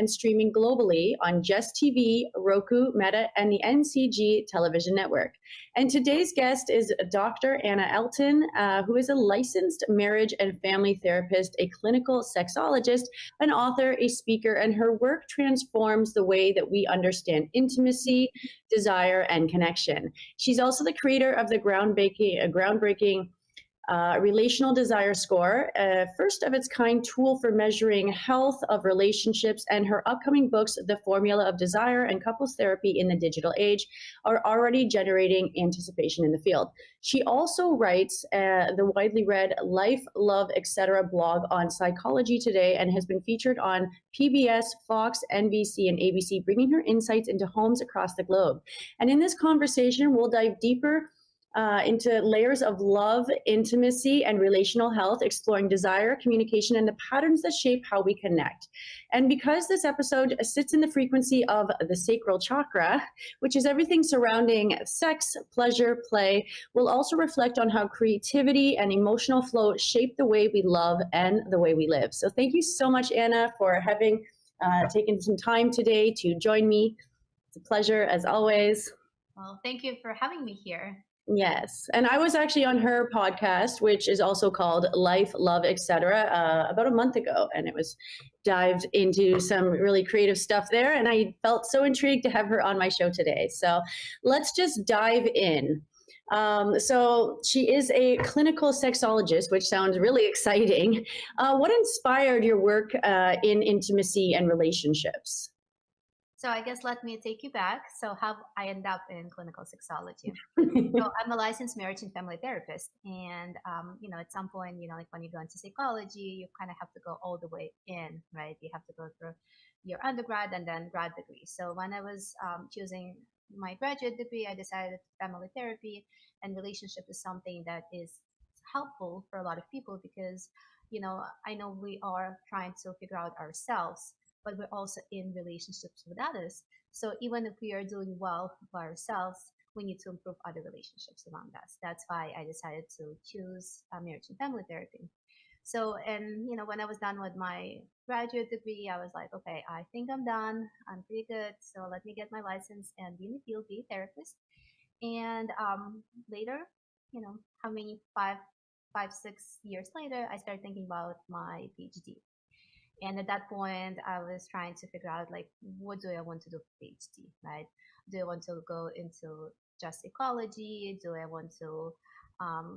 and streaming globally on Jess TV, Roku, Meta, and the NCG television network. And today's guest is Dr. Anna Elton, who is a licensed marriage and family therapist, a clinical sexologist, an author, a speaker, and her work transforms the way that we understand intimacy, desire, and connection. She's also the creator of the groundbreaking Relational Desire Score, a first of its kind tool for measuring health of relationships, and her upcoming books, The Formula of Desire and Couples Therapy in the Digital Age, are already generating anticipation in the field. She also writes the widely read Life, Love, Etc. blog on Psychology Today and has been featured on PBS, Fox, NBC, and ABC, bringing her insights into homes across the globe. And in this conversation, we'll dive deeper into layers of love, intimacy, and relational health, exploring desire, communication, and the patterns that shape how we connect. And because this episode sits in the frequency of the sacral chakra, which is everything surrounding sex, pleasure, play, we'll also reflect on how creativity and emotional flow shape the way we love and the way we live. So thank you so much, Anna, for having taken some time today to join me. It's a pleasure, as always. Well, thank you for having me here. Yes. And I was actually on her podcast, which is also called Life, Love, Etc., about a month ago. And it was dived into some really creative stuff there. And I felt so intrigued to have her on my show today. So let's just dive in. So she is a clinical sexologist, which sounds really exciting. What inspired your work in intimacy and relationships? So I guess let me take you back. So how I end up in clinical sexology. So I'm a licensed marriage and family therapist. And, at some point, like when you go into psychology, you kind of have to go all the way in, right? You have to go through your undergrad and then grad degree. So when I was choosing my graduate degree, I decided family therapy and relationship is something that is helpful for a lot of people because, I know we are trying to figure out ourselves, but we're also in relationships with others. So even if we are doing well by ourselves, we need to improve other relationships around us. That's why I decided to choose marriage and family therapy. So, and when I was done with my graduate degree, I was like, okay, I think I'm done. I'm pretty good. So let me get my license and be in the field, be a therapist. And later, how many 6 years later, I started thinking about my PhD. And at that point, I was trying to figure out, like, what do I want to do for PhD, right? Do I want to go into just psychology? Do I want to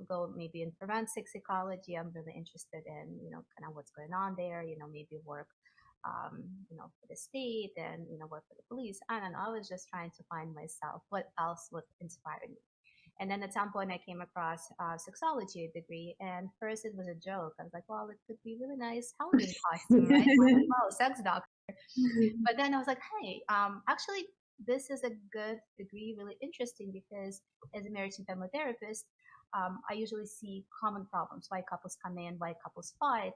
go maybe in forensic psychology? I'm really interested in, kind of what's going on there, maybe work, for the state and, work for the police. I don't know. I was just trying to find myself, what else would inspire me. And then at some point I came across a sexology degree, and first it was a joke. I was like, well, it could be really nice Halloween costume, right? Wow, sex doctor. But then I was like, hey, actually, this is a good degree, really interesting because as a marriage and family therapist, I usually see common problems, why couples come in, why couples fight.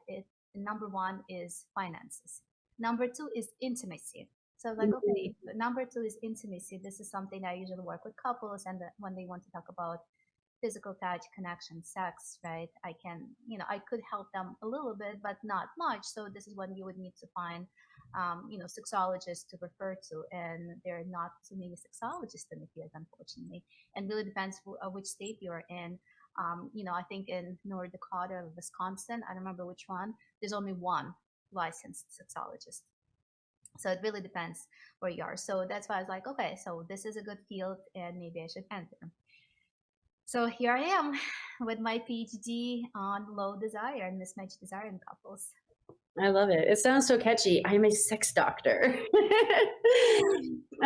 Number one is finances. Number two is intimacy. So like, okay, number two is intimacy. This is something I usually work with couples, and when they want to talk about physical touch, connection, sex, right? I can, I could help them a little bit, but not much. So this is when you would need to find, sexologists to refer to, and there are not too many sexologists in the field, unfortunately. And really depends which state you're in. I think in North Dakota or Wisconsin, I don't remember which one. There's only one licensed sexologist. So it really depends where you are. So that's why I was like, okay, so this is a good field and maybe I should enter. So here I am with my PhD on low desire and mismatched desire in couples. I love it. It sounds so catchy. I'm a sex doctor.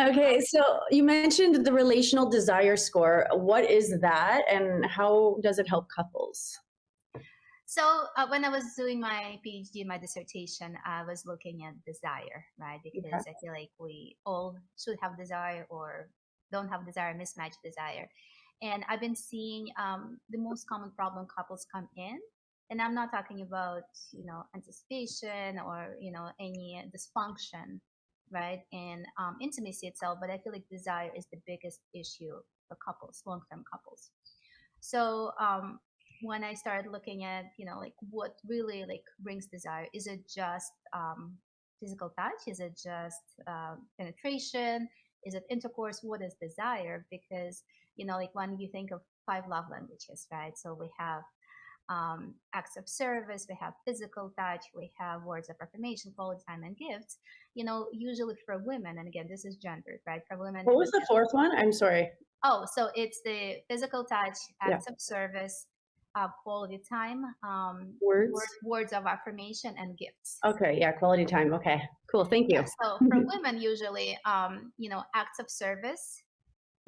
Okay, so you mentioned the relational desire score. What is that and how does it help couples? So when I was doing my PhD, my dissertation, I was looking at desire, right? Because I feel like we all should have desire or don't have desire, mismatched desire. And I've been seeing the most common problem couples come in. And I'm not talking about, anticipation or, any dysfunction, right? In intimacy itself, but I feel like desire is the biggest issue for couples, long-term couples. So when I started looking at, like what really like brings desire, is it just physical touch? Is it just penetration? Is it intercourse? What is desire? Because, like when you think of 5 love languages, right? So we have acts of service, we have physical touch, we have words of affirmation, quality time, and gifts. Usually for women, and again, this is gendered, right? For women, What was the fourth one? I'm sorry. oh, so it's the physical touch, Yeah. acts of service, quality time, Words. words of affirmation, and gifts. Okay. Yeah. Quality time. Okay. Cool. Thank you. Yeah, so for women, usually, acts of service,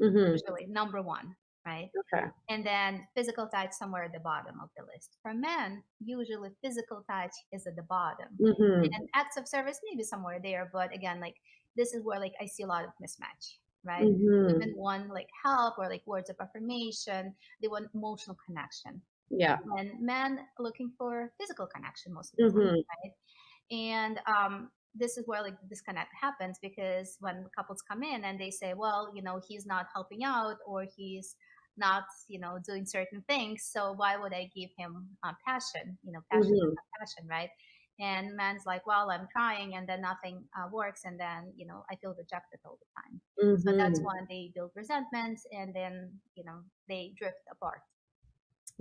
Mm-hmm. usually number one, right? Okay. And then physical touch somewhere at the bottom of the list. For men, usually physical touch is at the bottom. Mm-hmm. And acts of service maybe somewhere there, but again, like this is where like I see a lot of mismatch, right? Mm-hmm. Women want like help or like words of affirmation. They want emotional connection. Yeah. And men looking for physical connection most of the time, Mm-hmm. right? And this is where like the disconnect happens, because when couples come in and they say, well, he's not helping out, or he's not, doing certain things, so why would I give him passion? Passion is Mm-hmm. not passion, right? And man's like, well, I'm trying, and then nothing works, and then I feel rejected all the time. So that's Mm-hmm. when they build resentments, and then they drift apart.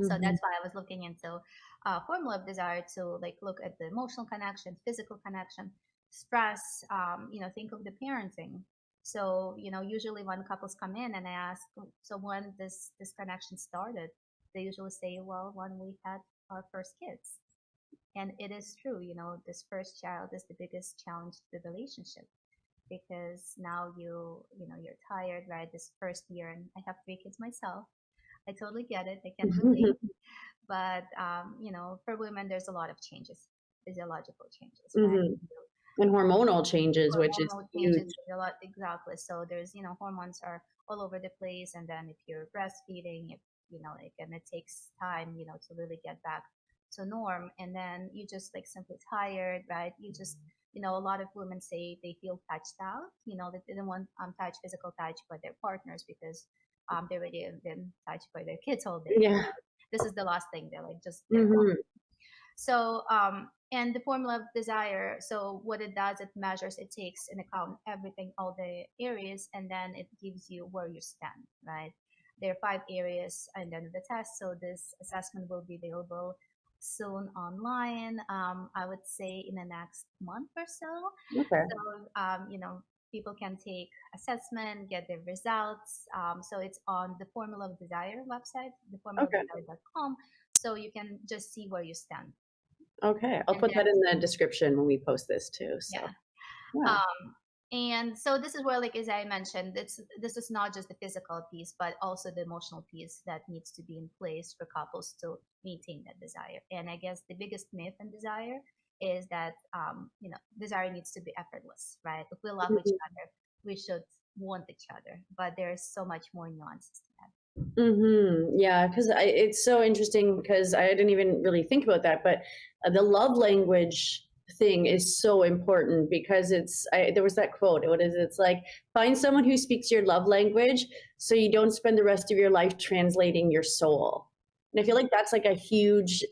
So Mm-hmm. that's why I was looking into formula of desire, to like look at the emotional connection, physical connection, stress. Think of the parenting. So usually when couples come in and I ask, so when this connection started, they usually say, well, when we had our first kids. And it is true. This first child is the biggest challenge to the relationship, because now you're tired, right? This first year, and I have 3 kids myself. I totally get it. I can relate. But for women, there's a lot of changes, physiological changes, right? Mm-hmm. And hormonal changes, which is Hormonal huge. changes, a lot, exactly. So there's hormones are all over the place, and then if you're breastfeeding, if like, and it takes time, to really get back to norm, and then you just like simply tired, right? You just a lot of women say they feel touched out, that they don't want touch, physical touch by their partners, because they already have been touched by their kids all day. Yeah. This is the last thing they're like just Mm-hmm. so and the formula of desire, so what it does, it measures, it takes in account everything, all the areas, and then it gives you where you stand, right? There are 5 areas and then the test. So this assessment will be available soon online, I would say in the next month or so. Okay. So people can take assessment, get their results. So it's on the Formula of Desire website, Okay. theformulaofdesire.com. So you can just see where you stand. Okay. I'll And put then, that in the description when we post this too. So yeah. yeah. And so this is where, like as I mentioned, this is not just the physical piece, but also the emotional piece that needs to be in place for couples to maintain that desire. And I guess the biggest myth in desire is that desire needs to be effortless, right? If we love each other, we should want each other. But there's so much more nuances to that. Mm-hmm. Yeah, because it's so interesting because I didn't even really think about that, but the love language thing is so important because there was that quote. What is it? It's like, find someone who speaks your love language so you don't spend the rest of your life translating your soul. And I feel like that's like a huge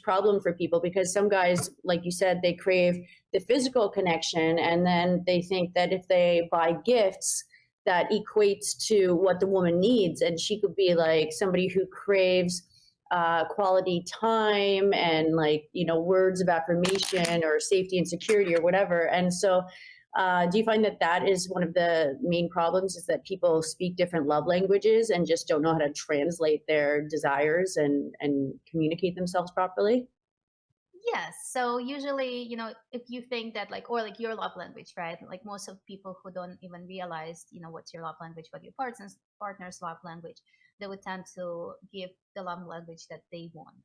problem for people, because some guys, like you said, they crave the physical connection, and then they think that if they buy gifts, that equates to what the woman needs. And she could be like somebody who craves quality time and like, words of affirmation or safety and security or whatever. And so do you find that that is one of the main problems, is that people speak different love languages and just don't know how to translate their desires and communicate themselves properly? Yes. So usually, if you think that like, or like your love language, right? Like most of people who don't even realize, what's your love language, what your partner's love language, they would tend to give the love language that they want.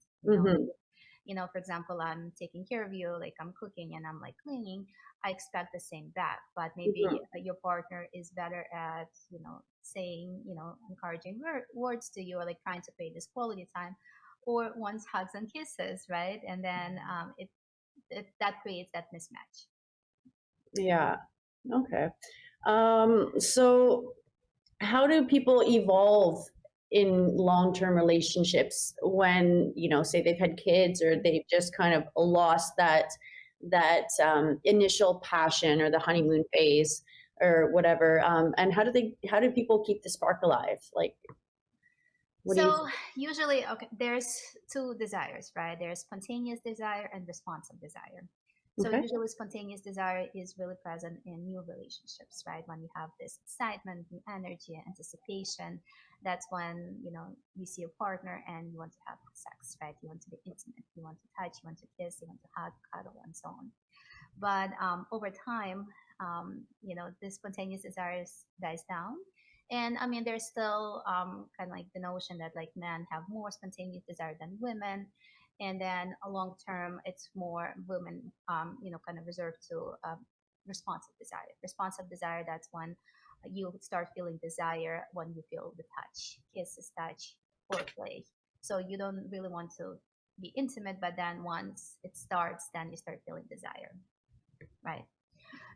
For example, I'm taking care of you, like I'm cooking and I'm like cleaning. I expect the same back, but maybe your partner is better at, saying, encouraging words to you, or like trying to create this quality time, or wants hugs and kisses, right? And then that creates that mismatch. Yeah. Okay. So how do people evolve in long-term relationships when, say they've had kids or they've just kind of lost that that initial passion or the honeymoon phase or whatever? And how do people keep the spark alive? Like, what do you? So usually, okay, there's two desires, right? There's spontaneous desire and responsive desire. So Okay. usually spontaneous desire is really present in new relationships, right? When you have this excitement, new energy, anticipation, that's when, you see a partner and you want to have sex, right? You want to be intimate, you want to touch, you want to kiss, you want to hug, cuddle, and so on. But over time, this spontaneous desire dies down. And I mean, there's still kind of like the notion that like men have more spontaneous desire than women. And then a long term, it's more women, kind of reserved to responsive desire. Responsive desire, that's when you start feeling desire when you feel the touch, kisses, touch, foreplay. So you don't really want to be intimate, but then once it starts, then you start feeling desire, right?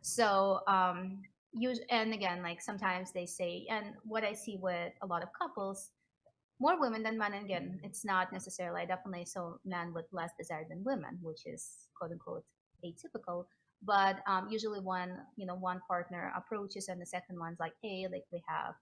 So and again, like sometimes they say, and what I see with a lot of couples, more women than men. And again, it's not necessarily, I definitely saw men with less desire than women, which is quote unquote atypical. But usually when one partner approaches and the second one's like, hey, like we have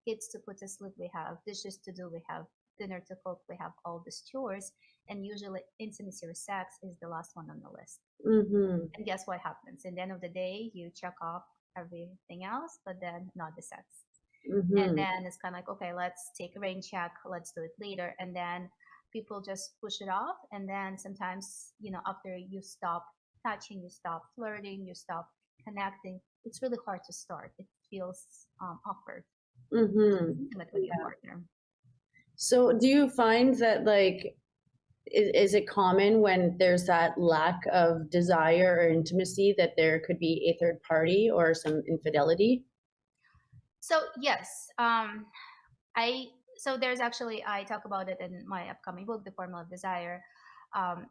kids to put to sleep, we have dishes to do, we have dinner to cook, we have all these chores, and usually intimacy or sex is the last one on the list. Mm-hmm. And guess what happens? At the end of the day, you check off everything else, but then not the sex. Mm-hmm. And then it's kind of like, okay, let's take a rain check, let's do it later. And then people just push it off. And then sometimes, after you stop touching, you stop flirting, you stop connecting, it's really hard to start. It feels awkward, Mm-hmm. intimate with your partner. So do you find that like, is it common when there's that lack of desire or intimacy that there could be a third party or some infidelity? So yes, so there's actually, I talk about it in my upcoming book, The Formula of Desire.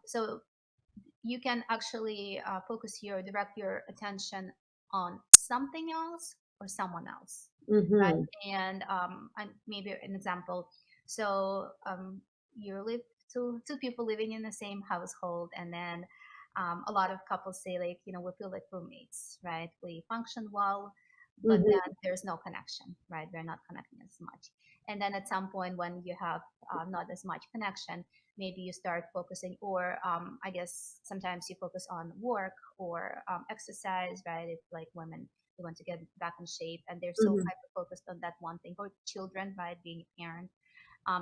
So you can actually direct your attention on something else or someone else, right? Mm-hmm. And maybe an example. So you live two people living in the same household, and then a lot of couples say like, we feel like roommates, right? We function well, but Mm-hmm. then there's no connection, right? We're not connecting as much. And then at some point when you have not as much connection, maybe you start focusing, or I guess sometimes you focus on work or exercise, right? It's like women, they want to get back in shape and they're so Mm-hmm. hyper focused on that one thing, or children, right? Being a parent,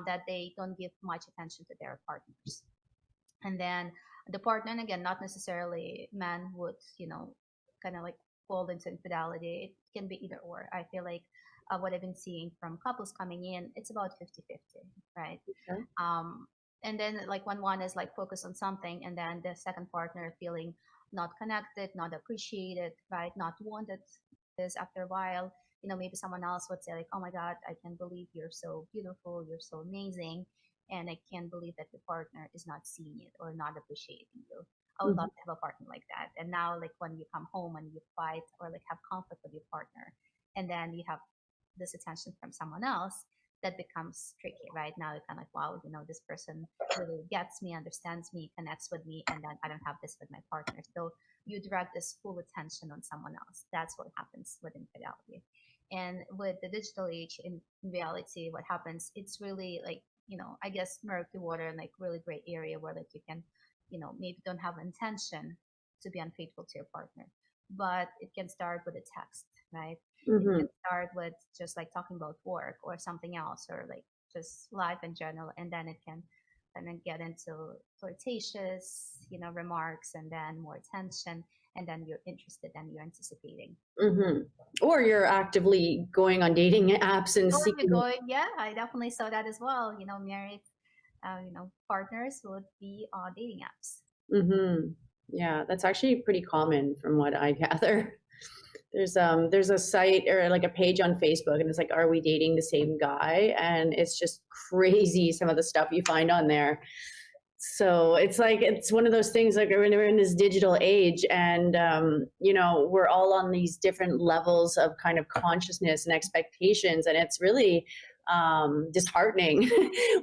that they don't give much attention to their partners. And then the partner, and again, not necessarily men would, kind of like fall into infidelity. It can be either or. I feel like what I've been seeing from couples coming in, it's about 50-50, right? Okay. Um, and then like when one is like focused on something and then the second partner feeling not connected, not appreciated, right? Not wanted, is after a while, maybe someone else would say like, oh my God, I can't believe you're so beautiful, you're so amazing. And I can't believe that the partner is not seeing it or not appreciating you. I would Mm-hmm. love to have a partner like that. And now like when you come home and you fight or like have conflict with your partner, and then you have this attention from someone else, that becomes tricky, right? Now you're kind of like, wow, this person really gets me, understands me, connects with me, and then I don't have this with my partner. So you direct this full attention on someone else. That's what happens with infidelity. And with the digital age, in reality, what happens, it's really like, I guess murky water and like really gray area where like you can, maybe don't have intention to be unfaithful to your partner, but it can start with a text, right? It Mm-hmm. can start with just like talking about work or something else, or like just life in general, and then it can kind of get into flirtatious, remarks, and then more attention, and then you're interested and you're anticipating. Mm-hmm. Or you're actively going on dating apps and Going and seeking. going, yeah, I definitely saw that as well. Married, partners would be on dating apps. Mm-hmm. Yeah, that's actually pretty common from what I gather. There's a site or like a page on Facebook and it's like, are we dating the same guy? And it's just crazy some of the stuff you find on there. So it's like, it's one of those things like when we're in this digital age and, we're all on these different levels of kind of consciousness and expectations. And it's really disheartening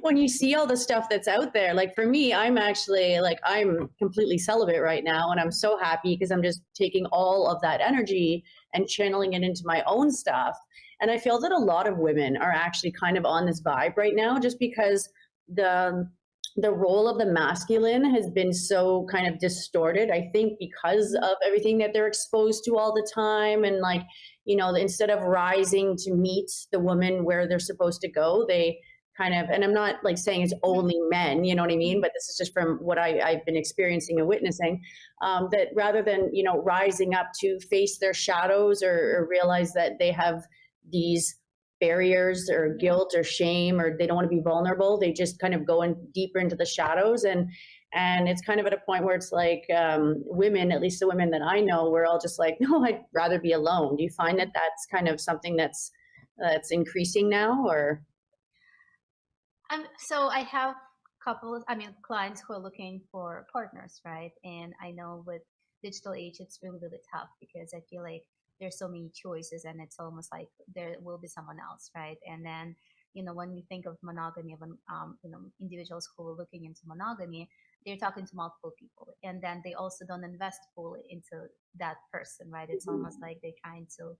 when you see all the stuff that's out there. Like for me, I'm actually like, I'm completely celibate right now, and I'm so happy because I'm just taking all of that energy and channeling it into my own stuff. And I feel that a lot of women are actually kind of on this vibe right now, just because the the role of the masculine has been so kind of distorted, I think, because of everything that they're exposed to all the time. And like, instead of rising to meet the woman where they're supposed to go, they kind of, and I'm not like saying it's only men, you know what I mean? But this is just from what I've been experiencing and witnessing, that rather than, rising up to face their shadows, or realize that they have these barriers or guilt or shame, or they don't want to be vulnerable, they just kind of go in deeper into the shadows. And it's kind of at a point where it's like, women, at least the women that I know, we're all just like, no, I'd rather be alone. Do you find that that's kind of something that's increasing now? Or So I have clients who are looking for partners, right? And I know with digital age, it's really, really tough because I feel like there's so many choices and it's almost like there will be someone else, right? And then, when you think of monogamy, when, individuals who are looking into monogamy, they're talking to multiple people and then they also don't invest fully into that person, right? It's almost like they're trying to,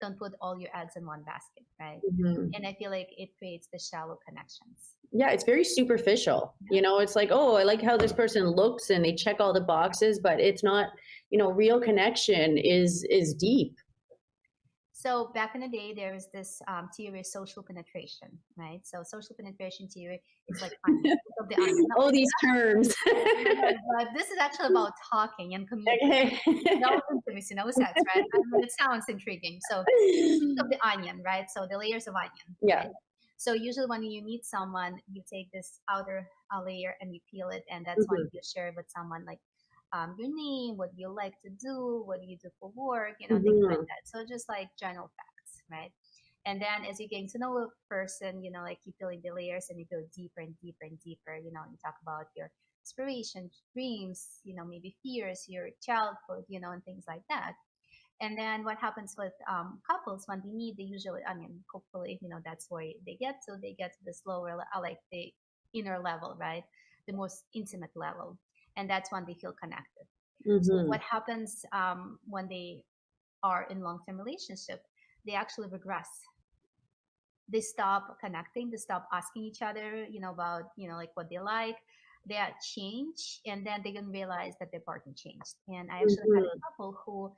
don't put all your eggs in one basket, right? Mhm. And I feel like it creates the shallow connections. Yeah, it's very superficial. It's like, oh, I like how this person looks and they check all the boxes, but it's not, real connection is deep. So back in the day, there was this theory of social penetration, right? So social penetration theory, it's like onion, of the onion. No, All it's these terms. but this is actually about talking and communicating. Okay. No intimacy, no sex, right? I mean, it sounds intriguing. So think of the onion, right? So the layers of onion, Yeah. right? So usually when you meet someone, you take this outer layer and you peel it, and that's when Mhm. you share with someone like your name, what you like to do, what do you do for work, things like Mhm. that. So just like general facts, right? And then as you're getting to know a person, like you peel in the layers and you go deeper and deeper and deeper, you talk about your aspirations, dreams, maybe fears, your childhood, and things like that. And then what happens with couples when they meet, they usually, hopefully, that's where they get to this lower, like the inner level, right? The most intimate level. And that's when they feel connected. So what Mhm. happens when they are in long-term relationship? They actually regress. They stop connecting. They stop asking each other, about, like what they like. They change, and then they didn't realize that their partner changed. And I actually had a Mhm. couple who,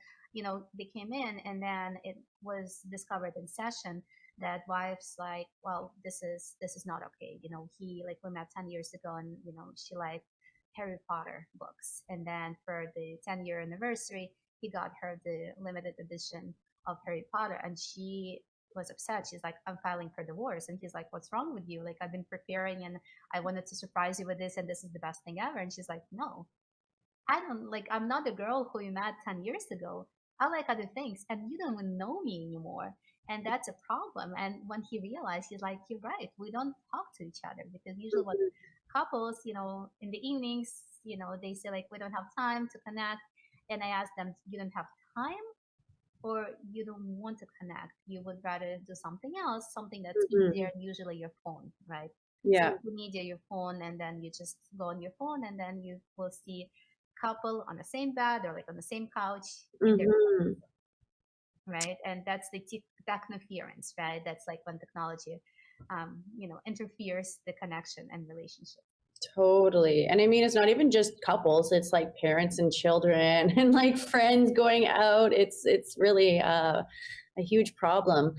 they came in, and then it was discovered in session that wife's like, well, this is not okay. He like we met 10 years ago, and she liked Harry Potter books, and then for the 10-year anniversary, he got her the limited edition of Harry Potter, and she was upset. She's like, I'm filing for divorce. And he's like, what's wrong with you? Like, I've been preparing and I wanted to surprise you with this, and this is the best thing ever. And she's like, no, I'm not the girl who you met 10 years ago. I like other things, and you don't even know me anymore. And that's a problem. And when he realized, he's like, you're right. We don't talk to each other because usually what couples, in the evenings, they say, like, we don't have time to connect. And I asked them, you don't have time or you don't want to connect, you would rather do something else, something that's easier, Mhm. usually your phone, right? So Yeah. you need your phone, and then you just go on your phone, and then you will see couple on the same bed or like on the same couch in their Mhm. right, and that's the technoference, right? That's like when technology, interferes the connection and relationship. Totally. And I mean, it's not even just couples, it's like parents and children and like friends going out. It's really a huge problem.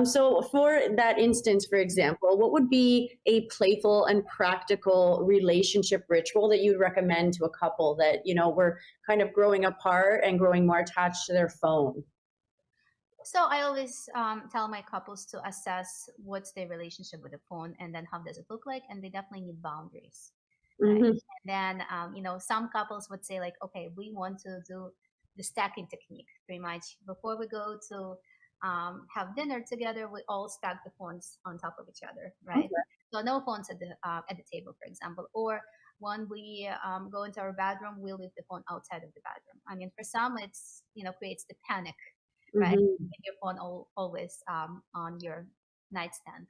So for that instance, for example, what would be a playful and practical relationship ritual that you'd recommend to a couple that, were kind of growing apart and growing more attached to their phone? So I always tell my couples to assess what's their relationship with the phone, and then how does it look like, and they definitely need boundaries, right? Hmm. And then some couples would say like, okay, we want to do the stacking technique. Pretty much before we go to have dinner together, we all stack the phones on top of each other, right? Okay. So no phones at the table, for example, or when we go into our bedroom, we'll leave the phone outside of the bedroom. I mean, for some, it's creates the panic, right? Hmm. Your phone always on your nightstand.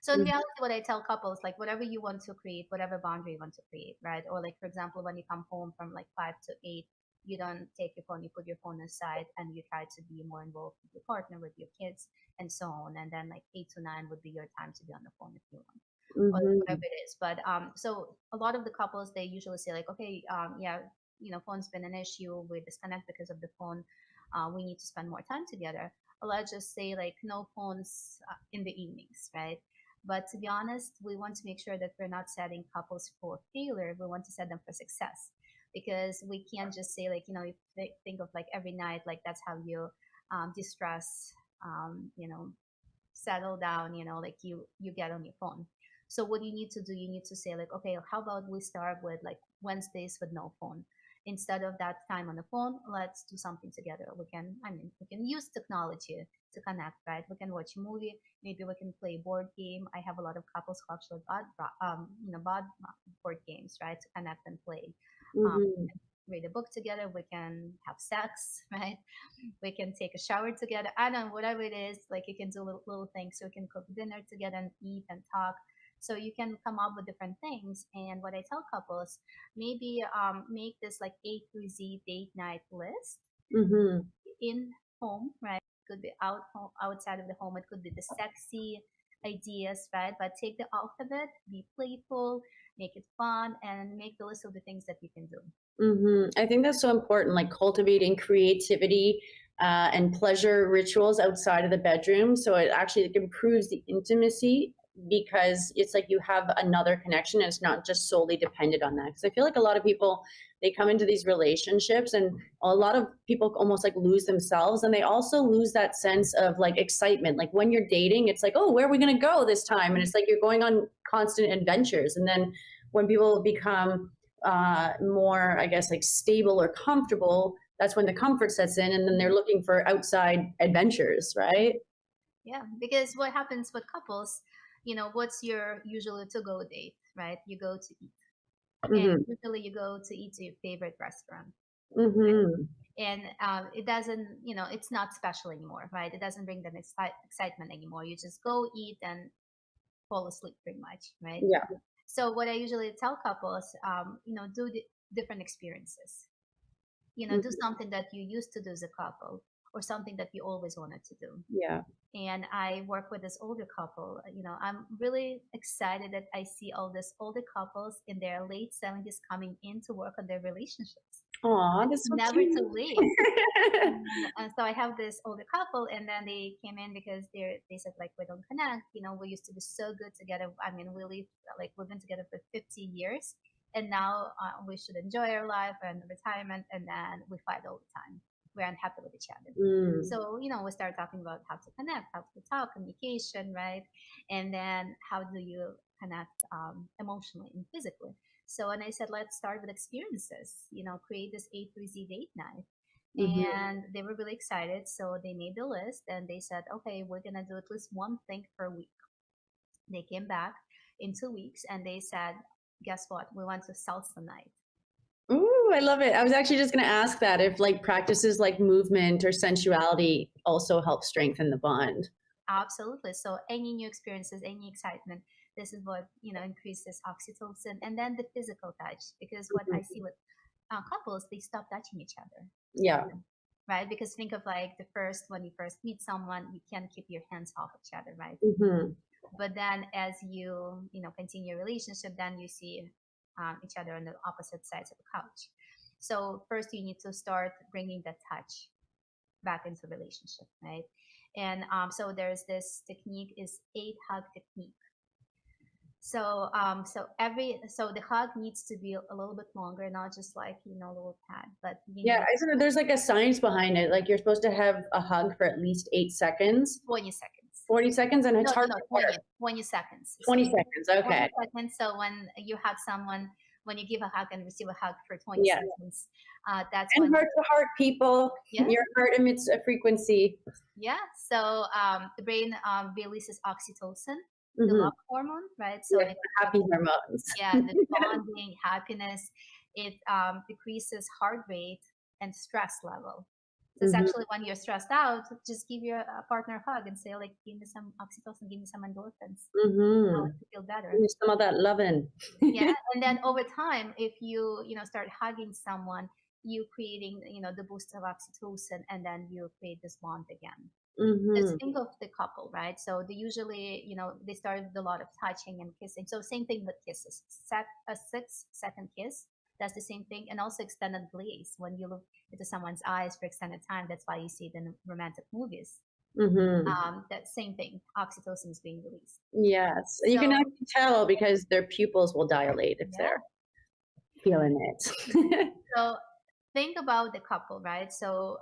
So in reality, what I tell couples, like whatever you want to create, whatever boundary you want to create, right? Or like, for example, when you come home from like 5 to 8, you don't take your phone, you put your phone aside and you try to be more involved with your partner, with your kids, and so on. And then like 8 to 9 would be your time to be on the phone if you want, or Mm-hmm. whatever it is. But so a lot of the couples, they usually say like, okay, yeah, phone's been an issue. We disconnect because of the phone. We need to spend more time together. Let's just say like no phones in the evenings, right? But to be honest, we want to make sure that we're not setting couples for failure. We want to set them for success, because we can't just say like, if they think of like every night, like that's how you distress, um, you know, settle down, like you get on your phone. So what you need to do, you need to say like, okay, how about we start with like Wednesdays with no phone. Instead of that time on the phone, let's do something together. We can use technology to connect, right? We can watch a movie, maybe we can play board game. I have a lot of couples who actually bought board games, right, to connect and play. Um, Mm-hmm. read a book together. We can have sex, right? We can take a shower together. I don't know, whatever it is, like you can do little things. So we can cook dinner together and eat and talk. So you can come up with different things. And what I tell couples, maybe make this like A to Z date night list Mm-hmm. in home, right? It could be outside of the home. It could be the sexy ideas, right? But take the out of it, be playful, make it fun, and make the list of the things that you can do. Mm-hmm. I think that's so important, like cultivating creativity and pleasure rituals outside of the bedroom. So it actually improves the intimacy because it's like you have another connection and it's not just solely dependent on that. Because I feel like a lot of people, they come into these relationships and a lot of people almost like lose themselves, and they also lose that sense of like excitement. Like when you're dating, it's like, oh, where are we going to go this time? And it's like you're going on constant adventures. And then when people become more, I guess, like stable or comfortable, that's when the comfort sets in, and then they're looking for outside adventures, right? Yeah, because what happens with couples, what's your usually to go date, right? You go to eat, and Mm-hmm. usually you go to eat to your favorite restaurant, Mm-hmm. and it doesn't, it's not special anymore, right? It doesn't bring them excitement anymore. You just go eat and fall asleep pretty much, right? Yeah. So what I usually tell couples, do different experiences. Do Mm-hmm. something that you used to do as a couple, or something that you always wanted to do. Yeah. And I work with this older couple. I'm really excited that I see all these older couples in their late 70s coming in to work on their relationships. Aw, It's that's so never cute. too late. And so I have this older couple, and then they came in because they said like, we don't connect. We used to be so good together. I mean, we live like we've been together for 50 years, and now we should enjoy our life and retirement, and then we fight all the time. We're unhappy with each other. Mm. So we start talking about how to connect, how to talk, communication, right? And then how do you connect emotionally and physically. So when I said, let's start with experiences, create this A to Z date night. Mm-hmm. And they were really excited. So they made the list and they said, okay, we're going to do at least one thing per week. They came back in 2 weeks and they said, guess what? We want to salsa night. Ooh, I love it. I was actually just going to ask that if like practices like movement or sensuality also help strengthen the bond. Absolutely. So any new experiences, any excitement, this is what, increases oxytocin, and then the physical touch. Because what I Mhm. see with couples, they stop touching each other, Yeah. right? Because think of like when you first meet someone, you can't keep your hands off each other, right? Mm-hmm. But then as continue your relationship, then you see each other on the opposite sides of the couch. So first you need to start bringing that touch back into the relationship, right? And so there's this technique is 8 hug technique. So the hug needs to be a little bit longer, not just like a little pat, but you Yeah, need I said there's like a science behind it. Like you're supposed to have a hug for at least 8 seconds, 20 seconds. 40 seconds, and it's No, no, hard no, to 20, work. 20 seconds. So 20 seconds. 20 Okay. seconds. So when you hug someone, when you give a hug and receive a hug for 20 Yes. seconds, that's And when, heart to heart, people. yeah, Your heart emits a frequency. yeah. So the brain releases oxytocin, the Mm-hmm. love hormone, right? So Yes, it, the happy hormones. yeah, the bonding, happiness. It decreases heart rate and stress level. So Mm-hmm. sexually, when you're stressed out, just give your partner a hug and say, like, give me some oxytocin, give me some endorphins. I Mm-hmm. want to feel better. Some of that loving. Yeah. And then over time, if you start hugging someone, you creating, the boost of oxytocin, and then you create this bond again. Just Mm-hmm. think of the couple, right? So they usually, they start with a lot of touching and kissing. So same thing with kisses. A 6-second kiss, that's the same thing. And also extended gaze. When you look into someone's eyes for extended time, that's why you see it in romantic movies. Mm-hmm. That same thing, oxytocin is being released. Yes. And you can So actually tell because their pupils will dilate if yeah. they're feeling it. So think about the couple, right? So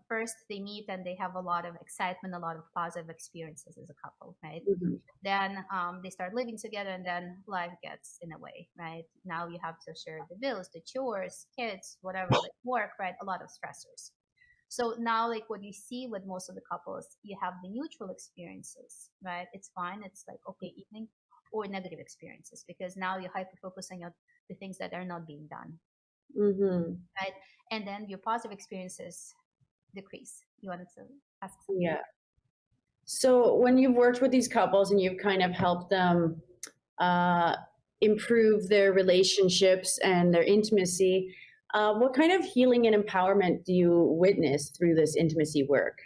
first they meet and they have a lot of excitement, a lot of positive experiences as a couple, right? Mhm. Then they start living together, and then life gets in the way, right? Now you have to share the bills, the chores, kids, whatever, like work, right? A lot of stressors. So now, like what you see with most of the couples, you have the neutral experiences, right? It's fine. It's like okay evening, or negative experiences, because now you're hyper focusing on the things that are not being done, Mhm. right? And then your positive experiences decrease. You wanted to ask something? Yeah. So when you've worked with these couples and you've kind of helped them uh, improve their relationships and their intimacy, what kind of healing and empowerment do you witness through this intimacy work?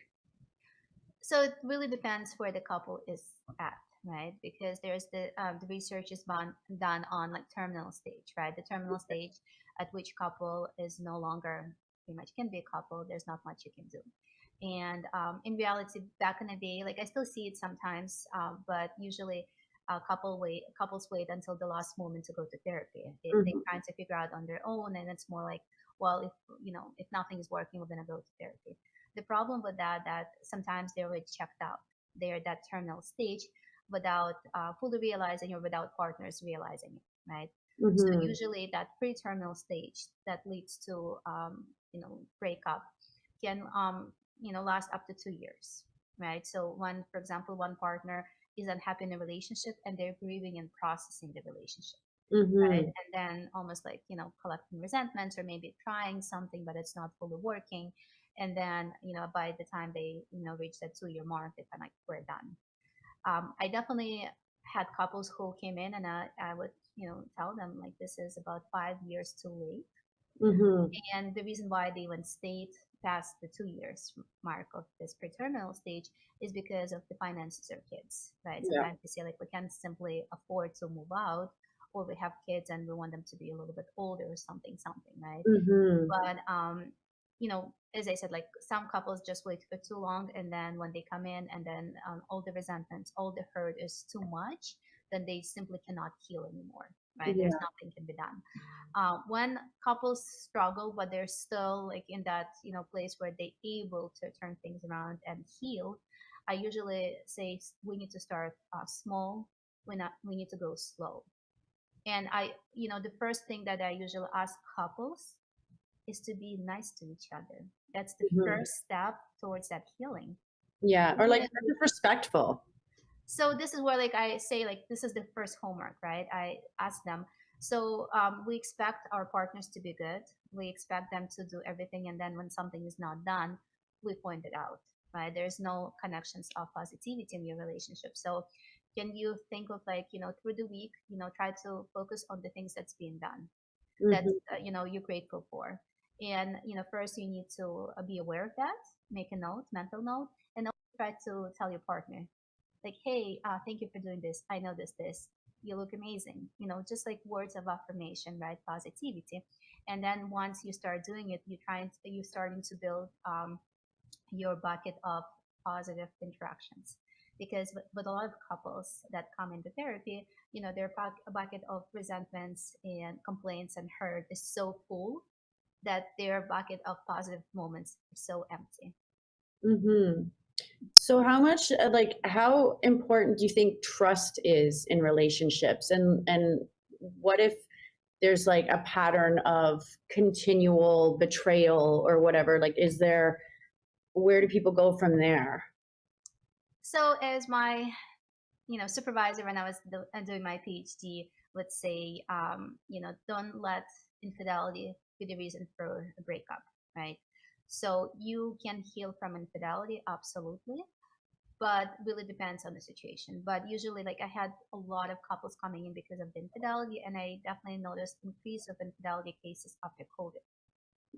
So it really depends where the couple is at, right? Because there's the research is done on like terminal stage, right? The terminal stage at which couple is no longer pretty much can be a couple. There's not much you can do. And in reality, back in the day, like I still see it sometimes, but usually couples wait until the last moment to go to therapy. They Mhm. trying to figure out on their own, and it's more like, well, if nothing is working, we're gonna go to therapy. The problem with that sometimes they're already checked out. They're at that terminal stage without fully realizing, or without partners realizing it, right? So Mhm. usually that pre-terminal stage that leads to breakup can last up to 2 years, right? So when, for example, one partner is unhappy in a relationship and they're grieving and processing the relationship, right? Mhm. And then almost like, collecting resentments, or maybe trying something, but it's not fully working. And then, by the time they, reach that 2 year mark, they kind of like, we're done. I definitely had couples who came in, and I would, tell them like, this is about 5 years too late. Mhm. And the reason why they even stayed past the 2 years mark of this preterminal stage is because of the finances of kids, right? Yeah. Sometimes they say like, we can't simply afford to move out, or we have kids and we want them to be a little bit older, or something, right? Mhm. But as I said, like some couples just wait for too long, and then when they come in, and then all the resentments, all the hurt is too much, then they simply cannot heal anymore, right? There's Yeah. nothing can be done. When couples struggle, but they're still like in that place where they able to turn things around and heal, I usually say we need to start small. We need to go slow. And the first thing that I usually ask couples is to be nice to each other. That's the Mhm. first step towards that healing. Yeah. Or Even like if just respectful. So this is where like I say like this is the first homework, right? I ask them. So we expect our partners to be good. We expect them to do everything, and then when something is not done, we point it out, right? There's no connections of positivity in your relationship. So can you think of like through the week, try to focus on the things that's being done, that Mhm. you're grateful for, and first you need to be aware of that, make a note, mental note, and also try to tell your partner like, hey, thank you for doing this. I know this. You look amazing. Just like words of affirmation, right? Positivity. And then once you start doing it, you're starting to build your bucket of positive interactions. Because with a lot of couples that come into therapy, their bucket of resentments and complaints and hurt is so full that their bucket of positive moments is so empty. Mhm. So how much like how important do you think trust is in relationships, and what if there's like a pattern of continual betrayal or whatever, like is there, where do people go from there? So as my supervisor when I was doing my PhD would say, don't let infidelity be the reason for a breakup, right? So you can heal from infidelity, absolutely, but really depends on the situation. But usually, like I had a lot of couples coming in because of the infidelity, and I definitely noticed increase of infidelity cases after COVID.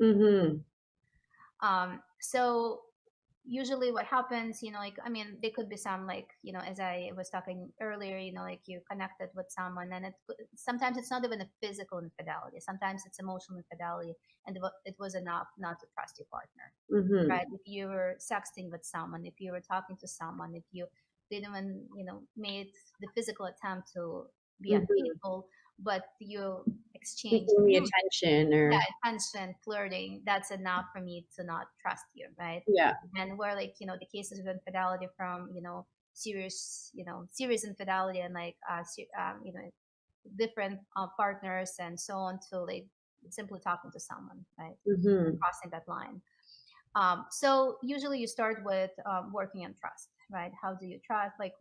Mm-hmm. So usually what happens, like, I mean, there could be some, like, as I was talking earlier, like you connected with someone, and sometimes it's not even a physical infidelity. Sometimes it's emotional infidelity, and it was enough not to trust your partner, Mm-hmm. right? If you were sexting with someone, if you were talking to someone, if you didn't even, made the physical attempt to be Mm-hmm. unfaithful, but you exchange Seeking the nude, attention yeah, or attention, flirting, that's enough for me to not trust you, right? yeah. And where, like, the cases of infidelity from, serious infidelity, and like, different partners and so on, to like simply talking to someone, right? Mm-hmm. Crossing that line. So usually you start with working on trust, right? How do you trust? Like,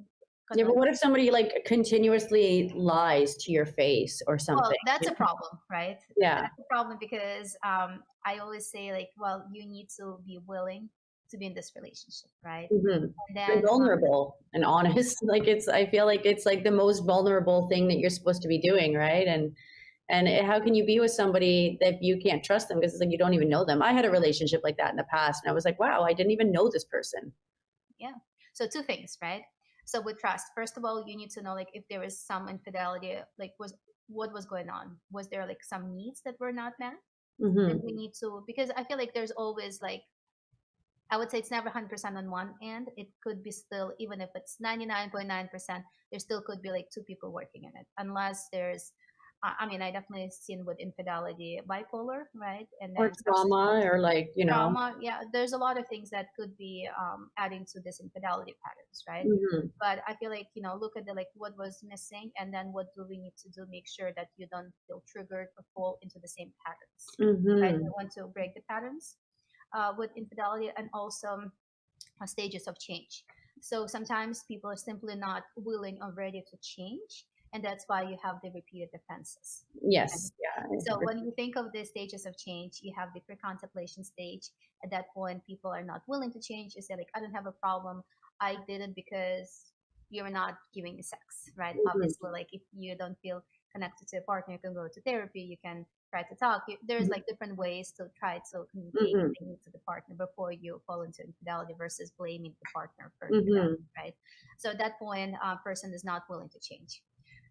kind Yeah, of but like, what if somebody like continuously lies to your face or something? well, that's a problem, right? Yeah. That's a problem because I always say, like, well, you need to be willing to be in this relationship, right? Mm-hmm. And And then, vulnerable and honest. Like I feel like it's like the most vulnerable thing that you're supposed to be doing, right? And how can you be with somebody that you can't trust them because it's like you don't even know them? I had a relationship like that in the past, and I was like, wow, I didn't even know this person. yeah. So two things, right? So with trust, first of all, you need to know, like, if there is some infidelity, like, what was going on? Was there like some needs that were not met? And Mm-hmm. we need to, because I feel like there's always, like, I would say it's never 100% on one end. It could be still, even if it's 99.9%, there still could be like two people working in it, unless there's, I mean, I definitely seen with infidelity bipolar, right? And Or then trauma, or like trauma. Yeah, there's a lot of things that could be adding to this infidelity patterns, right? Mm-hmm. But I feel like, look at the, like, what was missing, and then what do we need to do, make sure that you don't feel triggered or fall into the same patterns, right? Mm-hmm. We want to break the patterns with infidelity, and also stages of change. So sometimes people are simply not willing or ready to change, and that's why you have the repeated offenses. Yes. Yeah. So when you think of the stages of change, you have the pre-contemplation stage. At that point, people are not willing to change. You say, like, I don't have a problem. I did it because you're not giving me sex, right? Mm-hmm. Obviously, like, if you don't feel connected to a partner, you can go to therapy. You can try to talk. There's like different ways to try to communicate Mm-hmm. the need to the partner before you fall into infidelity versus blaming the partner for Mm-hmm. infidelity, right? So at that point, a person is not willing to change,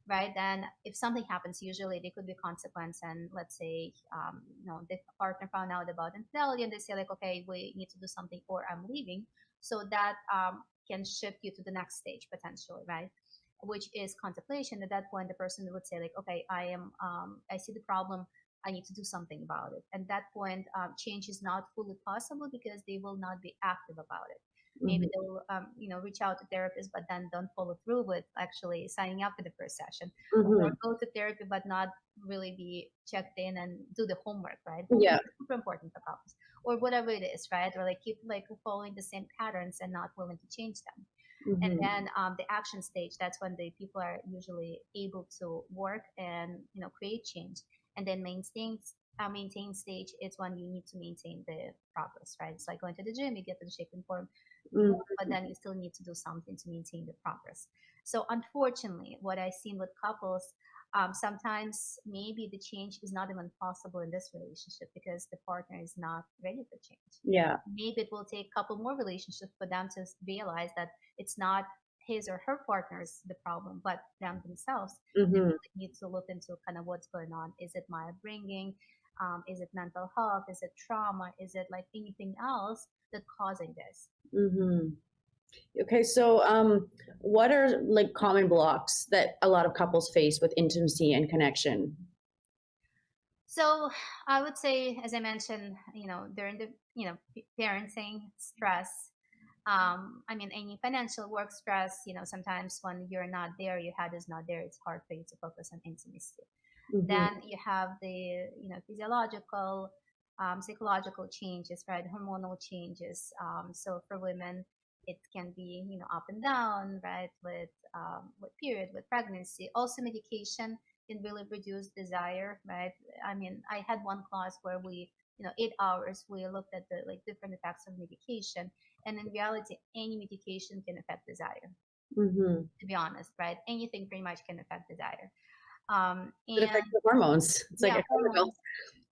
right? Then if something happens, usually there could be consequence. And let's say, the partner found out about infidelity, and they say, like, okay, we need to do something, or I'm leaving. So that can shift you to the next stage potentially, right? Which is contemplation. At that point, the person would say, like, okay, I see the problem. I need to do something about it. And that point, change is not fully possible because they will not be active about it. Maybe Mm-hmm. they'll, reach out to therapists, but then don't follow through with actually signing up for the first session, or Mm-hmm. go to therapy but not really be checked in and do the homework. Right, Yeah. homework is super important for couples, or whatever it is, right? Or like keep like following the same patterns and not willing to change them. And Mm-hmm. then the action stage, that's when the people are usually able to work and create change. And then maintain stage, it's when you need to maintain the progress, right? It's like going to the gym, you get in shape and form, you Mm-hmm. work, but then you still need to do something to maintain the progress. So unfortunately, what I've seen with couples, sometimes maybe the change is not even possible in this relationship because the partner is not ready for change. Yeah. Maybe it will take a couple more relationships for them to realize that it's not his or her partner's the problem, but them themselves. They Mm-hmm. really need to look into kind of what's going on. Is it my upbringing? Is it mental health? Is it trauma? Is it like anything else that's causing this? Mm-hmm. Okay, so what are like common blocks that a lot of couples face with intimacy and connection? So I would say, as I mentioned, during the, parenting stress, I mean, any financial work stress, sometimes when you're not there, your head is not there, it's hard for you to focus on intimacy. Mm-hmm. Then you have the, physiological, psychological changes, right? Hormonal changes. So for women, it can be, up and down, right? With period, with pregnancy. Also, medication can really reduce desire, right? I mean, I had one class where we 8 hours, we looked at the like different effects of medication, and in reality, any medication can affect desire. Mm-hmm. To be honest, right? Anything pretty much can affect desire. It affects And the hormones. It's like yeah, a hormones.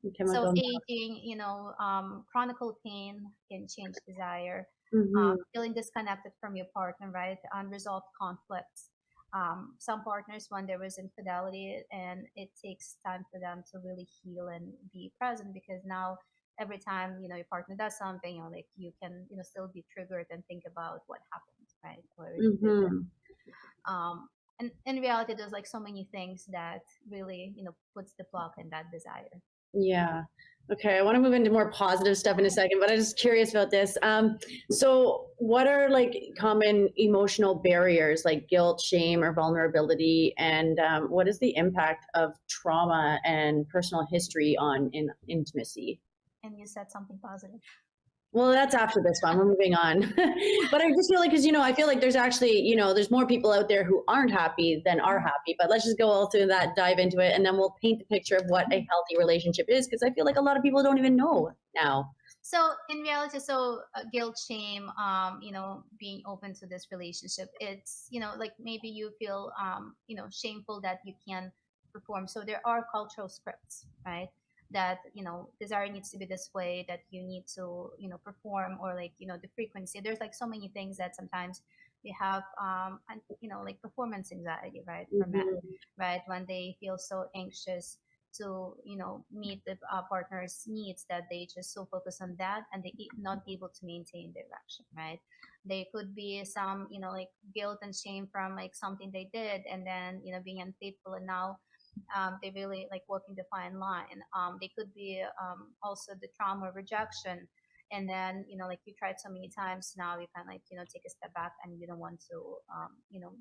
So chemical. aging, chronic pain can change desire. Mm-hmm. Feeling disconnected from your partner, right? Unresolved conflicts. Some partners, when there was infidelity, and it takes time for them to really heal and be present, because now every time your partner does something, like you can still be triggered and think about what happened, right? Or who did it. Mm-hmm. Um, and in reality, there's like so many things that really puts the block in that desire. Yeah. Okay. I want to move into more positive stuff in a second, but I'm just curious about this. So what are like common emotional barriers like guilt, shame, or vulnerability? And what is the impact of trauma and personal history on intimacy? And you said something positive. Well, that's after this one. We're moving on. But I just feel like, because, I feel like there's actually, there's more people out there who aren't happy than are happy. But let's just go all through that, dive into it, and then we'll paint the picture of what a healthy relationship is, because I feel like a lot of people don't even know now. So in reality, guilt, shame, being open to this relationship, it's, like maybe you feel, shameful that you can perform. So there are cultural scripts, right? That, desire needs to be this way, that you need to, perform, or like, the frequency. There's like so many things that sometimes we have, and, like performance anxiety, right? For men, Mm-hmm. right? When they feel so anxious to meet the partner's needs, that they just so focus on that, and they not able to maintain direction, right? They could be some like guilt and shame from like something they did, and then being unfaithful, and now they really like walking the fine line. They could be also the trauma of rejection, and then like you tried so many times, now you can like take a step back, and you don't want to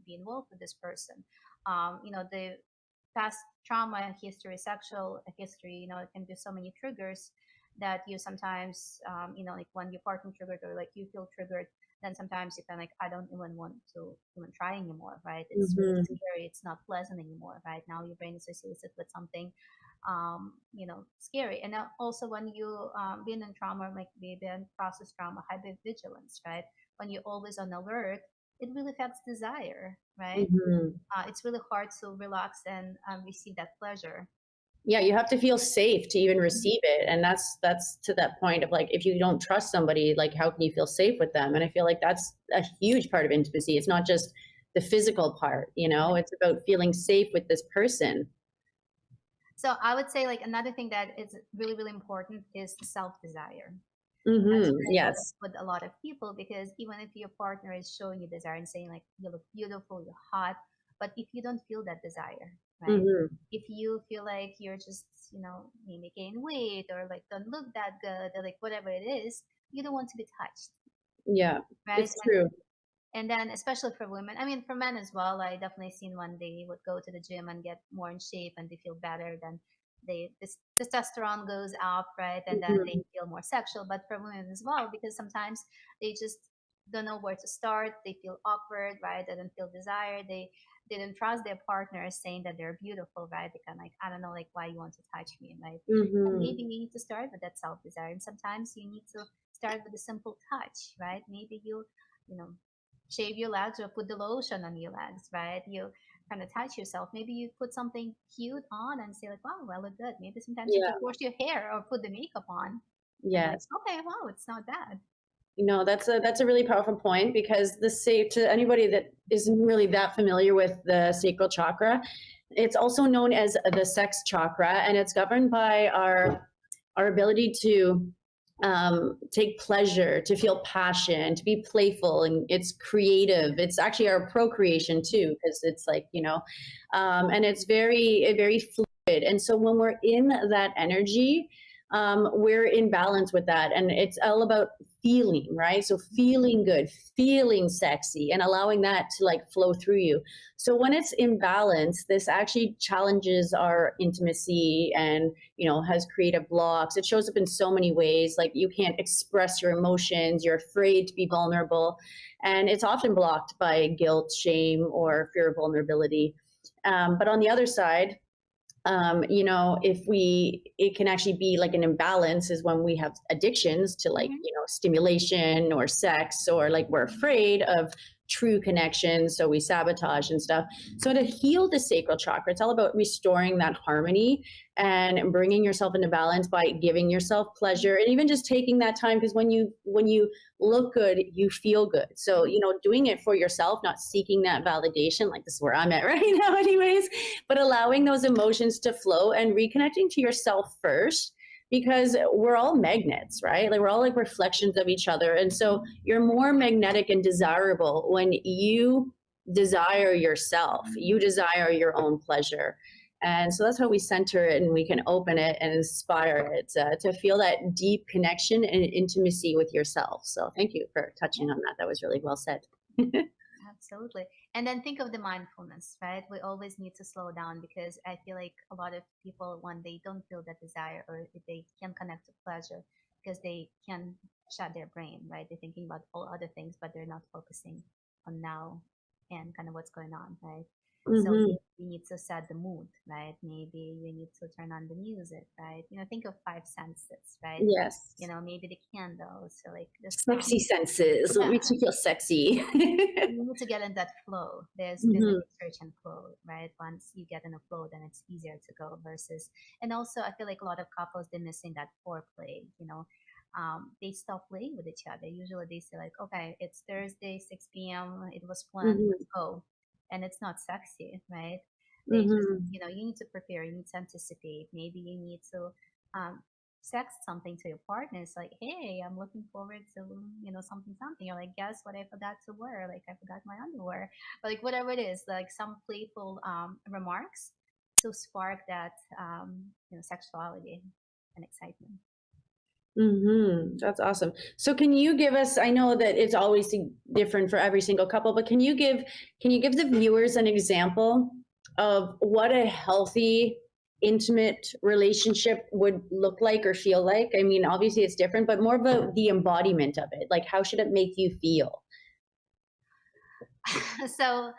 be involved with this person. The past trauma history, sexual history, it can be so many triggers that you sometimes, like when your partner triggered, or like you feel triggered, then sometimes you can like, I don't even want to even try anymore, right? It's really Mm-hmm. scary. It's not pleasant anymore, right? Now your brain associates it with something, scary. And then also when you been in trauma, like maybe in process trauma, hypervigilance, right? When you're always on alert, it really affects desire, right? Mm-hmm. It's really hard to relax and receive that pleasure. Yeah, you have to feel safe to even receive it, and that's to that point of like, if you don't trust somebody, like how can you feel safe with them? And I feel like that's a huge part of intimacy. It's not just the physical part, it's about feeling safe with this person. So I would say like another thing that is really, really important is self desire. That's Mm-hmm. really important Yes. with a lot of people, because even if your partner is showing you desire and saying like you look beautiful, you're hot, but if you don't feel that desire, right? Mm-hmm. If you feel like you're just, maybe gain weight, or like don't look that good, or like whatever it is, you don't want to be touched, Yeah, right? it's true. And then especially for women, I mean for men as well, I definitely seen when they would go to the gym and get more in shape, and they feel better, then this testosterone goes up, right? And then they Mm-hmm. feel more sexual. But for women as well, because sometimes they just don't know where to start, they feel awkward, right? They don't feel desire, they don't trust their partner saying that they're beautiful, right? They kind of like, I don't know, like why you want to touch me, right? And Mm-hmm. maybe you need to start with that self desire, and sometimes you need to start with a simple touch, right? Maybe you know shave your legs, or put the lotion on your legs, right? You kind of touch yourself. Maybe you put something cute on and say like, wow, I look good. Maybe sometimes you Yeah. just wash your hair or put the makeup on, and like, Yes. okay, wow, it's not bad. That's a really powerful point, because to anybody that isn't really that familiar with the sacral chakra, it's also known as the sex chakra, and it's governed by our ability to take pleasure, to feel passion, to be playful, and it's creative. It's actually our procreation too, because it's like, and it's very fluid. And so when we're in that energy, we're in balance with that, and it's all about feeling, right? So feeling good, feeling sexy, and allowing that to like flow through you. So when it's in balance, this actually challenges our intimacy, and has creative blocks. It shows up in so many ways. Like you can't express your emotions, you're afraid to be vulnerable, and it's often blocked by guilt, shame, or fear of vulnerability. But on the other side, It can actually be like an imbalance is when we have addictions to like, Hmm. stimulation or sex, or like we're afraid of true connection. So we sabotage and stuff. So to heal the sacral chakra, it's all about restoring that harmony and bringing yourself into balance by giving yourself pleasure and even just taking that time. Because when you look good, you feel good. So, doing it for yourself, not seeking that validation, like this is where I'm at right now, anyways, but allowing those emotions to flow and reconnecting to yourself first, because we're all magnets, right? Like we're all like reflections of each other. And so you're more magnetic and desirable when you desire yourself, you desire your own pleasure. And so that's how we center it, and we can open it and inspire it to feel that deep connection and intimacy with yourself. So thank you for touching on that. That was really well said. Absolutely. And then think of the mindfulness, right? We always need to slow down, because I feel like a lot of people, when they don't feel that desire, or if they can connect to pleasure, because they can shut their brain, right? They're thinking about all other things, but they're not focusing on now and kind of what's going on, right? So Mm-hmm. you need to set the mood, right? Maybe you need to turn on the music, right? Think of five senses, right? Yes. Maybe the candles, so like the Sexy sound. senses. What Yeah, makes you feel sexy? you need to get in that flow. There's been a Mm-hmm. research in flow, right? Once you get in a flow, then it's easier to go versus. And also, I feel like a lot of couples, they're missing that foreplay. They stop playing with each other. Usually, they say like, "Okay, it's Thursday, 6 p.m. It was planned. Mm-hmm. Let's go," and it's not sexy, right? They just, Mm-hmm. you need to prepare. You need to anticipate. Maybe you need to um, text something to your partner. It's like, hey, I'm looking forward to, something, something. You're like, guess what I forgot to wear? Like, I forgot my underwear. But like, whatever it is, like some playful remarks to spark that, sexuality and excitement. Mm-hmm. That's awesome. So can you give us, I know that it's always different for every single couple, but can you give the viewers an example of what a healthy, intimate relationship would look like or feel like? I mean, obviously it's different, but more about the embodiment of it. Like, how should it make you feel? So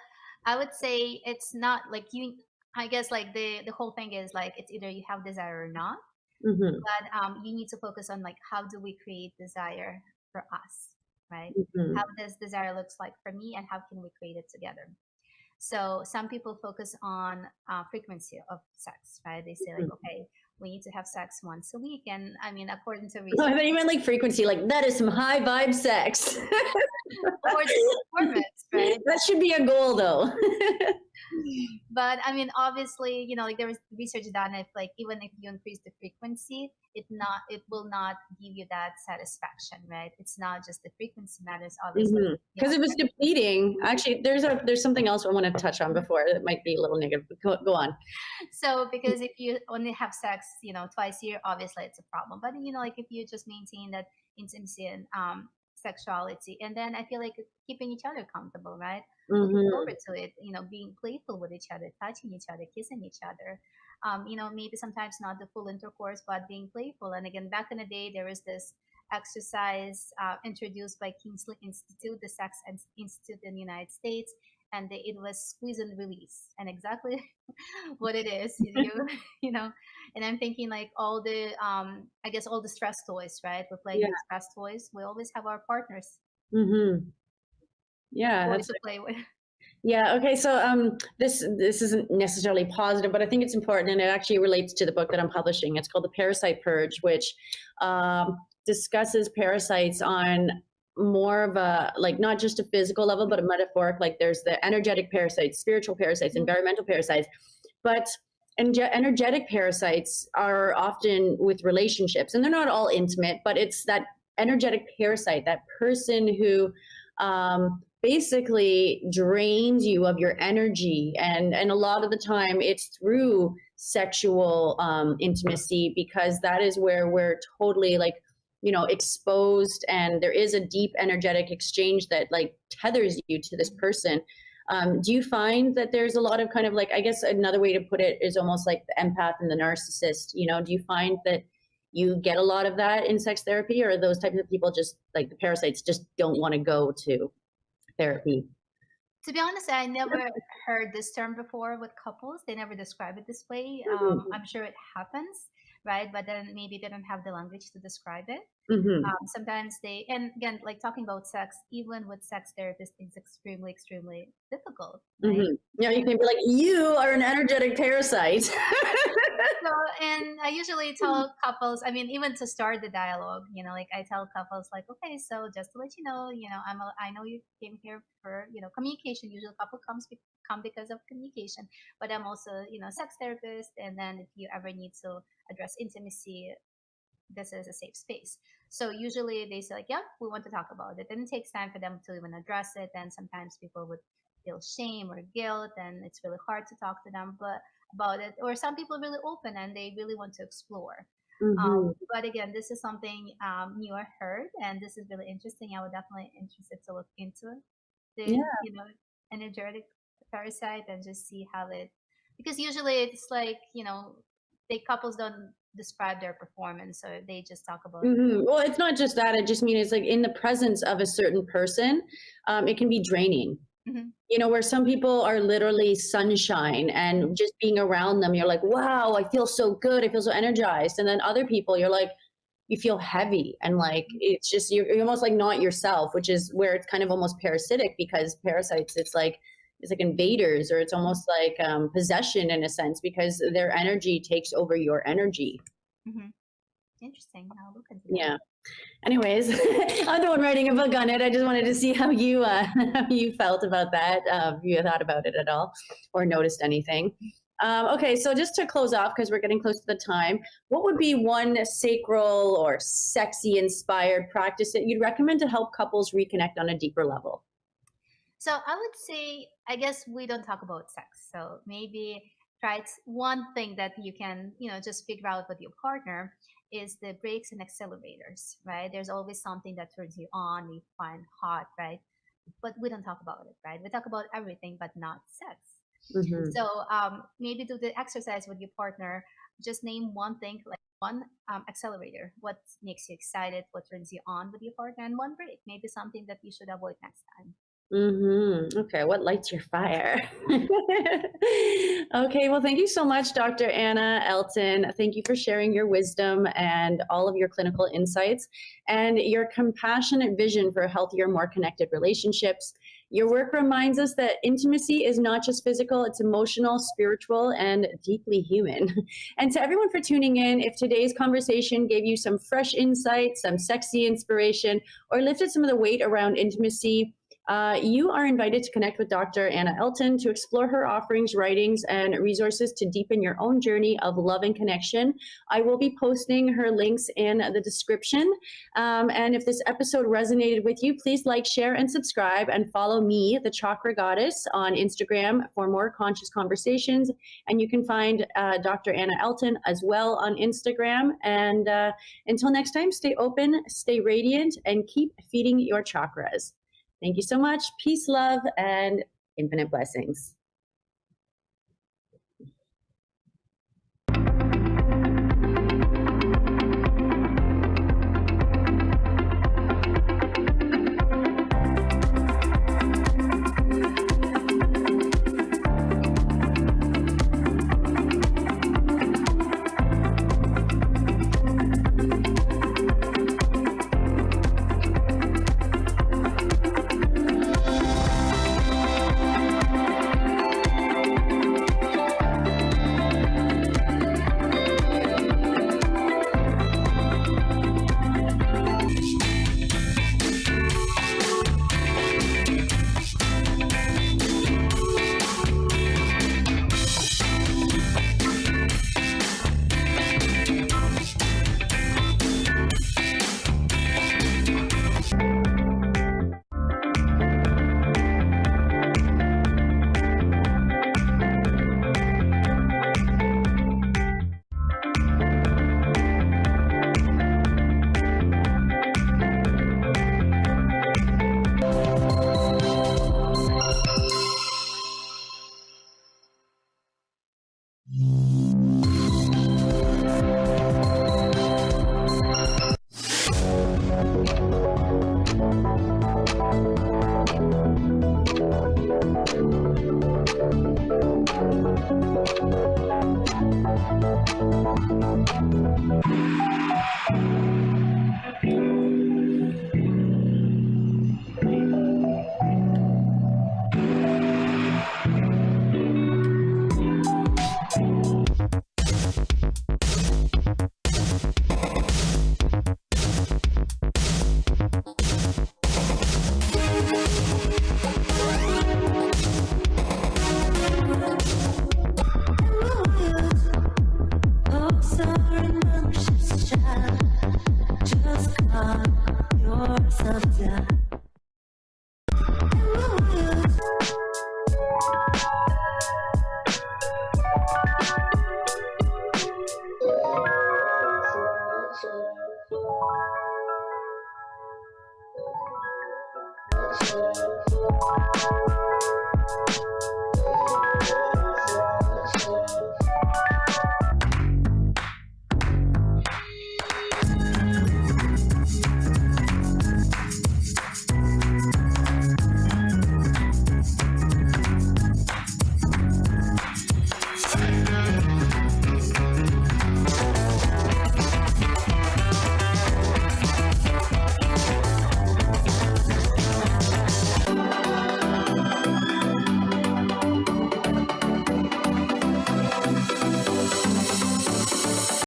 I would say it's not like you, I guess like the whole thing is like it's either you have desire or not, Mm-hmm. but you need to focus on like how do we create desire for us, right? How Mm-hmm. does desire looks like for me, and how can we create it together? So some people focus on frequency of sex, right? They say like, okay, we need to have sex once a week, and I mean, according to Oh, I research, thought you meant like frequency, like that is some high vibe sex. or the performance, right? That should be a goal though. But I mean, obviously, like there was research done, if like even if you increase the frequency, it will not give you that satisfaction, right? It's not just the frequency matters. Obviously, you Because have it was depleting. Actually, there's something else I want to touch on sex. before that might be a little negative. Go on. So because if you only have sex, twice a year, obviously it's a problem. But like if you just maintain that intimacy and sexuality, and then I feel like keeping each other comfortable, right? Looking Mm-hmm. forward to it, being playful with each other, touching each other, kissing each other. Maybe sometimes not the full intercourse, but being playful. And again, back in the day, there was this exercise introduced by Kingsley Institute, the Sex Institute in the United States, and it was squeeze and release, and exactly what it is, you know. And I'm thinking like all the, I guess all the stress toys, right? We're playing Yeah. with stress toys. We always have our partners, Mm-hmm. Yeah, boy that's to play with. yeah. Okay, so this isn't necessarily positive, but I think it's important, and it actually relates to the book that I'm publishing. It's called The Parasite Purge, which discusses parasites on more of a, like, not just a physical level, but a metaphoric. Like there's the energetic parasites, spiritual parasites, Mhm. environmental parasites, but energetic parasites are often with relationships, and they're not all intimate, but it's that energetic parasite, that person who basically drains you of your energy, and a lot of the time it's through sexual intimacy, because that is where we're totally like, exposed, and there is a deep energetic exchange that like tethers you to this person. Do you find that there's a lot of kind of like, I guess another way to put it is almost like the empath and the narcissist, do you find that you get a lot of that in sex therapy, or those types of people, just like the parasites, just don't want to go to therapy? To be honest, I never heard this term before with couples. They never describe it this way. Mm-hmm. I'm sure it happens, right? But then maybe they don't have the language to describe it. Mm-hmm. Sometimes they, and again, like talking about sex, even with sex therapists, it's extremely, extremely difficult, right? Mm-hmm. Yeah, you can be like, you are an energetic parasite. So, and I usually tell couples, I mean, even to start the dialogue, like I tell couples, like, okay, so just to let I know you came here for, communication. Usually, couple come because of communication, but I'm also, sex therapist. And then if you ever need to address intimacy, this is a safe space. So usually they say like, yeah, we want to talk about it. And it takes time for them to even address it. And sometimes people would feel shame or guilt, and it's really hard to talk to them about it. Or some people are really open and they really want to explore. Mm-hmm. But again, this is something new I heard, and this is really interesting. I would definitely interested to look into the, Yeah. energetic parasite and just see how it, because usually it's like, they couples don't describe their performance, so they just talk about. Mm-hmm. Well, it's not just that. I just mean it's like in the presence of a certain person, it can be draining. Mm-hmm. Where some people are literally sunshine and just being around them, you're like, wow, I feel so good. I feel so energized. And then other people, you're like, you feel heavy and like it's just you're almost like not yourself, which is where it's kind of almost parasitic, because parasites, it's like invaders, or it's almost like possession in a sense, because their energy takes over your energy. Mm-hmm. Interesting. I'll look into that. Yeah. Anyways, I'm the one writing a book on it. I just wanted to see how you felt about that. If you thought about it at all or noticed anything. Okay, so just to close off, because we're getting close to the time, what would be one sacral or sexy inspired practice that you'd recommend to help couples reconnect on a deeper level? So I would say, I guess we don't talk about sex. So maybe one thing that you can, just figure out with your partner is the brakes and accelerators, right? There's always something that turns you on, you find hot, right? But we don't talk about it, right? We talk about everything, but not sex. Mm-hmm. So maybe do the exercise with your partner. Just name one thing, like one accelerator. What makes you excited? What turns you on with your partner? And one break, maybe something that you should avoid next time. Mm-hmm. Okay, what lights your fire? Okay, well, thank you so much, Dr. Anna Elton. Thank you for sharing your wisdom and all of your clinical insights and your compassionate vision for healthier, more connected relationships. Your work reminds us that intimacy is not just physical, it's emotional, spiritual, and deeply human. And to everyone for tuning in, if today's conversation gave you some fresh insight, some sexy inspiration, or lifted some of the weight around intimacy, you are invited to connect with Dr. Anna Elton to explore her offerings, writings, and resources to deepen your own journey of love and connection. I will be posting her links in the description. And if this episode resonated with you, please like, share, and subscribe, and follow me, the Chakra Goddess, on Instagram for more conscious conversations. And you can find Dr. Anna Elton as well on Instagram. And until next time, stay open, stay radiant, and keep feeding your chakras. Thank you so much. Peace, love, and infinite blessings.